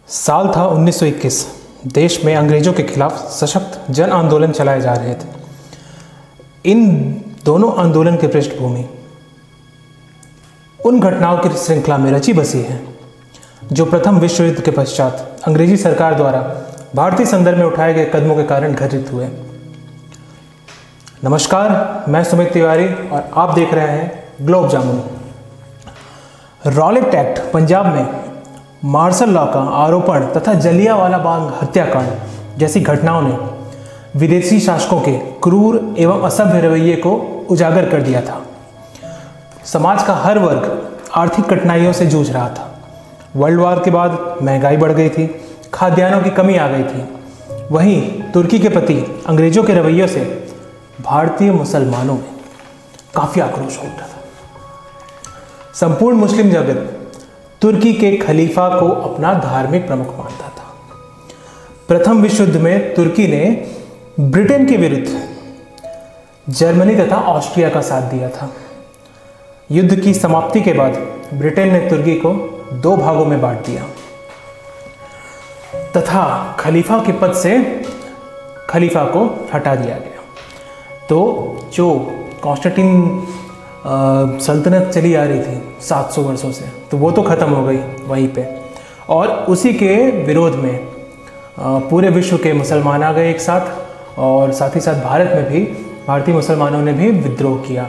साल था 1921। देश में अंग्रेजों के खिलाफ सशक्त जन आंदोलन चलाए जा रहे थे। इन दोनों आंदोलन की पृष्ठभूमि उन घटनाओं की श्रृंखला में रची बसी है जो प्रथम विश्व युद्ध के पश्चात अंग्रेजी सरकार द्वारा भारतीय संदर्भ में उठाए गए कदमों के कारण घटित हुए। नमस्कार, मैं सुमित तिवारी और आप देख रहे हैं ग्लोब जामुन। रॉलेट एक्ट पंजाब में मार्शल लॉ का आरोपण तथा जलियांवाला बाग हत्याकांड जैसी घटनाओं ने विदेशी शासकों के क्रूर एवं असभ्य रवैये को उजागर कर दिया था। समाज का हर वर्ग आर्थिक कठिनाइयों से जूझ रहा था। वर्ल्ड वॉर के बाद महंगाई बढ़ गई थी, खाद्यान्नों की कमी आ गई थी। वहीं तुर्की के प्रति अंग्रेजों के रवैयों से भारतीय मुसलमानों में काफ़ी आक्रोश हो उठा था। संपूर्ण मुस्लिम जगत तुर्की के खलीफा को अपना धार्मिक प्रमुख मानता था। प्रथम विश्व युद्ध में तुर्की ने ब्रिटेन के विरुद्ध जर्मनी तथा ऑस्ट्रिया का साथ दिया था। युद्ध की समाप्ति के बाद ब्रिटेन ने तुर्की को दो भागों में बांट दिया तथा खलीफा के पद से खलीफा को हटा दिया गया। तो जो कॉन्स्टेंटाइन सल्तनत चली आ रही थी 700 वर्षों से, तो वो तो ख़त्म हो गई वहीं पे, और उसी के विरोध में पूरे विश्व के मुसलमान आ गए एक साथ, और साथ ही साथ भारत में भी भारतीय मुसलमानों ने भी विद्रोह किया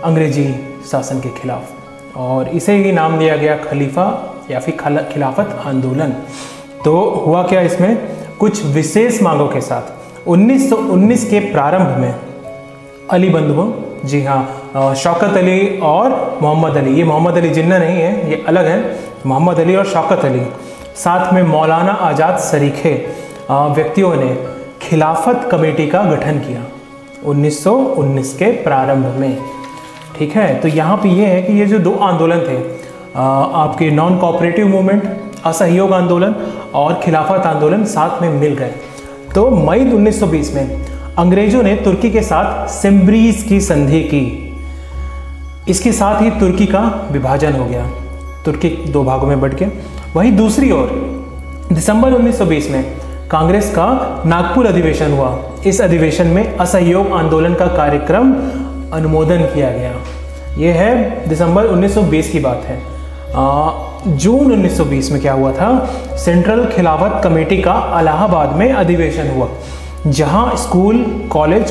अंग्रेजी शासन के खिलाफ, और इसे ही नाम दिया गया खलीफा या फिर खिलाफत आंदोलन। तो हुआ क्या, इसमें कुछ विशेष मांगों के साथ 1919 के प्रारंभ में अली बंधुओं, जी हाँ, शौकत अली और मोहम्मद अली, ये मोहम्मद अली जिन्ना नहीं है, ये अलग है, मोहम्मद अली और शौकत अली, साथ में मौलाना आज़ाद सरीखे व्यक्तियों ने खिलाफत कमेटी का गठन किया 1919 के प्रारंभ में। ठीक है, तो यहाँ पे ये है कि ये जो दो आंदोलन थे, आपके नॉन कोऑपरेटिव मूवमेंट, असहयोग आंदोलन और खिलाफत आंदोलन साथ में मिल गए। तो मई 1920 में अंग्रेजों ने तुर्की के साथ सिम्ब्रीज की संधि की। इसके साथ ही तुर्की का विभाजन हो गया, तुर्की दो भागों में बंट गया। वहीं दूसरी ओर दिसंबर 1920 में कांग्रेस का नागपुर अधिवेशन हुआ। इस अधिवेशन में असहयोग आंदोलन का कार्यक्रम अनुमोदन किया गया। यह है दिसंबर 1920 की बात है। जून 1920 में क्या हुआ था, सेंट्रल खिलाफत कमेटी का इलाहाबाद में अधिवेशन हुआ, जहां स्कूल, कॉलेज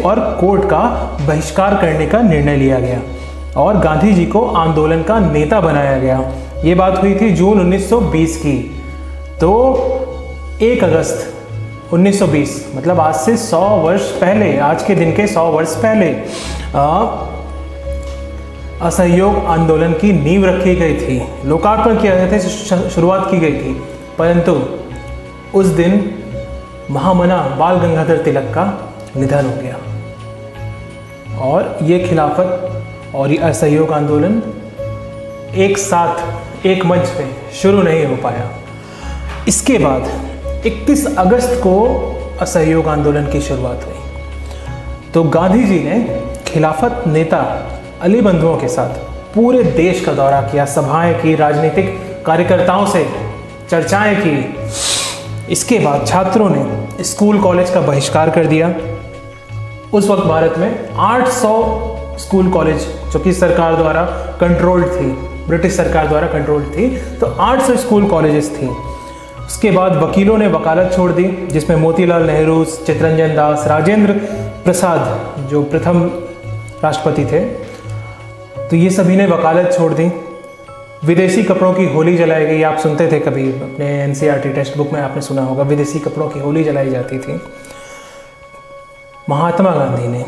और कोर्ट का बहिष्कार करने का निर्णय लिया गया और गांधी जी को आंदोलन का नेता बनाया गया। ये बात हुई थी जून 1920 की। तो 1 अगस्त 1920, मतलब आज से 100 वर्ष पहले, आज के दिन के 100 वर्ष पहले असहयोग आंदोलन की नींव रखी गई थी, लोकार्पण किया गया था, शुरुआत की गई थी। परंतु उस दिन महामना बाल गंगाधर तिलक का निधन हो गया और ये खिलाफत और ये असहयोग आंदोलन एक साथ एक मंच पे शुरू नहीं हो पाया। इसके बाद 31 अगस्त को असहयोग आंदोलन की शुरुआत हुई। तो गांधी जी ने खिलाफत नेता अली बंधुओं के साथ पूरे देश का दौरा किया, सभाएं की, राजनीतिक कार्यकर्ताओं से चर्चाएं की। इसके बाद छात्रों ने स्कूल कॉलेज का बहिष्कार कर दिया। उस वक्त भारत में 800 स्कूल कॉलेज, जो कि सरकार द्वारा कंट्रोल्ड थी, ब्रिटिश सरकार द्वारा कंट्रोल्ड थी, तो 800 स्कूल कॉलेजेस थी। उसके बाद वकीलों ने वकालत छोड़ दी, जिसमें मोतीलाल नेहरू, चित्तरंजन दास, राजेंद्र प्रसाद जो प्रथम राष्ट्रपति थे, तो ये सभी ने वकालत छोड़ दी। विदेशी कपड़ों की होली जलाई गई। आप सुनते थे कभी अपने एनसीईआरटी टेक्स्ट बुक में, आपने सुना होगा, विदेशी कपड़ों की होली जलाई जाती थी। महात्मा गांधी ने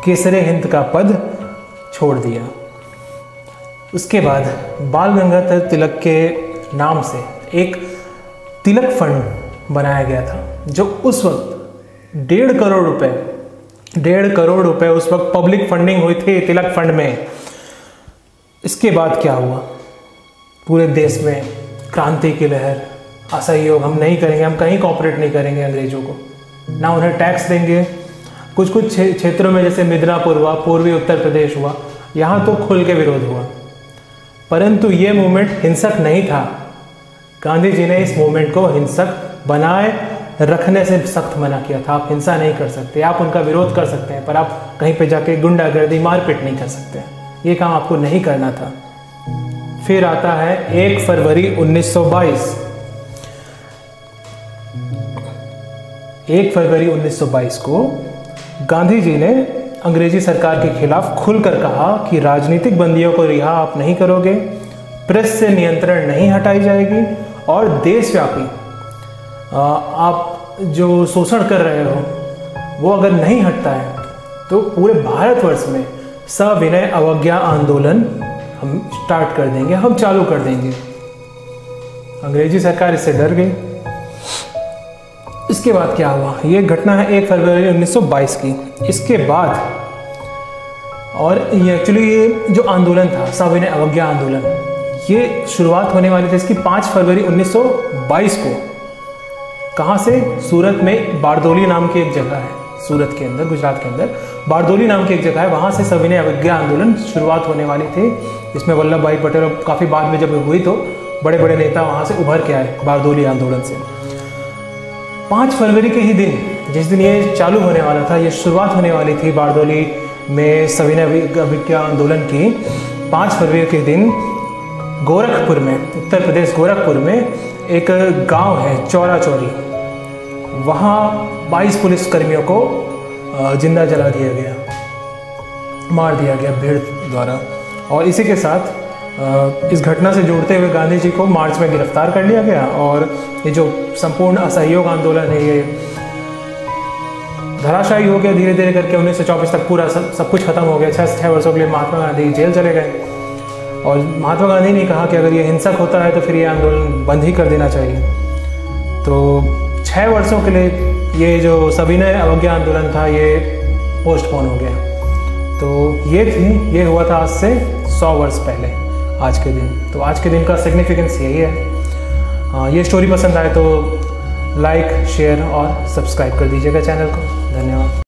केसरे हिंद का पद छोड़ दिया। उसके बाद बाल गंगाधर तिलक के नाम से एक तिलक फंड बनाया गया था, जो उस वक्त 1.5 करोड़ रुपए उस वक्त पब्लिक फंडिंग हुई थी तिलक फंड में। इसके बाद क्या हुआ, पूरे देश में क्रांति की लहर, असहयोग, हम नहीं करेंगे, हम कहीं कॉपरेट नहीं करेंगे अंग्रेजों को, ना उन्हें टैक्स देंगे। कुछ क्षेत्रों में जैसे मिदनापुर हुआ, पूर्वी उत्तर प्रदेश हुआ, यहाँ तो खुल के विरोध हुआ। परंतु ये मूवमेंट हिंसक नहीं था। गांधी जी ने इस मूवमेंट को हिंसक बनाए रखने से सख्त मना किया था। आप हिंसा नहीं कर सकते, आप उनका विरोध कर सकते हैं, पर आप कहीं पे जाके गुंडागर्दी मारपीट नहीं कर सकते। ये काम आपको नहीं करना था। फिर आता है 1 फरवरी 1922। 1 फरवरी 1922 को गांधी जी ने अंग्रेजी सरकार के खिलाफ खुलकर कहा कि राजनीतिक बंदियों को रिहा आप नहीं करोगे, प्रेस से नियंत्रण नहीं हटाई जाएगी और देशव्यापी आप जो शोषण कर रहे हो वो अगर नहीं हटता है तो पूरे भारतवर्ष में सविनय अवज्ञा आंदोलन हम स्टार्ट कर देंगे, हम चालू कर देंगे। अंग्रेजी सरकार इससे डर गई। इसके बाद क्या हुआ, ये घटना है 1 फरवरी 1922 की। इसके बाद और ये एक्चुअली ये जो आंदोलन था सविनय अवज्ञा आंदोलन, ये शुरुआत होने वाली थी इसकी 5 फरवरी 1922 को। कहाँ से? सूरत में बारदोली नाम की एक जगह है, सूरत के अंदर, गुजरात के अंदर बारदोली नाम की एक जगह है। वहाँ से सविनय अवज्ञा आंदोलन शुरुआत होने वाली थी, जिसमें वल्लभ भाई पटेल और काफ़ी बाद में जब हुई तो बड़े बड़े नेता वहाँ से उभर के आए बारदोली आंदोलन से। 5 फरवरी के ही दिन, जिस दिन ये चालू होने वाला था, ये शुरुआत होने वाली थी बारदोली में सविनय अवज्ञा आंदोलन की, 5 फरवरी के दिन गोरखपुर में, उत्तर प्रदेश गोरखपुर में एक गांव है चौरा चौरी, वहाँ 22 पुलिसकर्मियों को जिंदा जला दिया गया, मार दिया गया भीड़ द्वारा। और इसी के साथ इस घटना से जोड़ते हुए गांधी जी को मार्च में गिरफ्तार कर लिया गया और ये जो संपूर्ण असहयोग आंदोलन है ये धराशायी हो गया धीरे धीरे करके। 1924 तक पूरा सब कुछ खत्म हो गया। 6 वर्षों के लिए महात्मा गांधी जेल चले गए और महात्मा गांधी ने कहा कि अगर ये हिंसक होता है तो फिर ये आंदोलन बंद ही कर देना चाहिए। तो 6 वर्षों के लिए ये जो सविनय अवज्ञा आंदोलन था ये पोस्टपोन हो गया। तो ये हुआ था आज से 100 वर्ष पहले आज के दिन। तो आज के दिन का सिग्निफिकेंस यही है। ये स्टोरी पसंद आए तो लाइक, शेयर और सब्सक्राइब कर दीजिएगा चैनल को। धन्यवाद।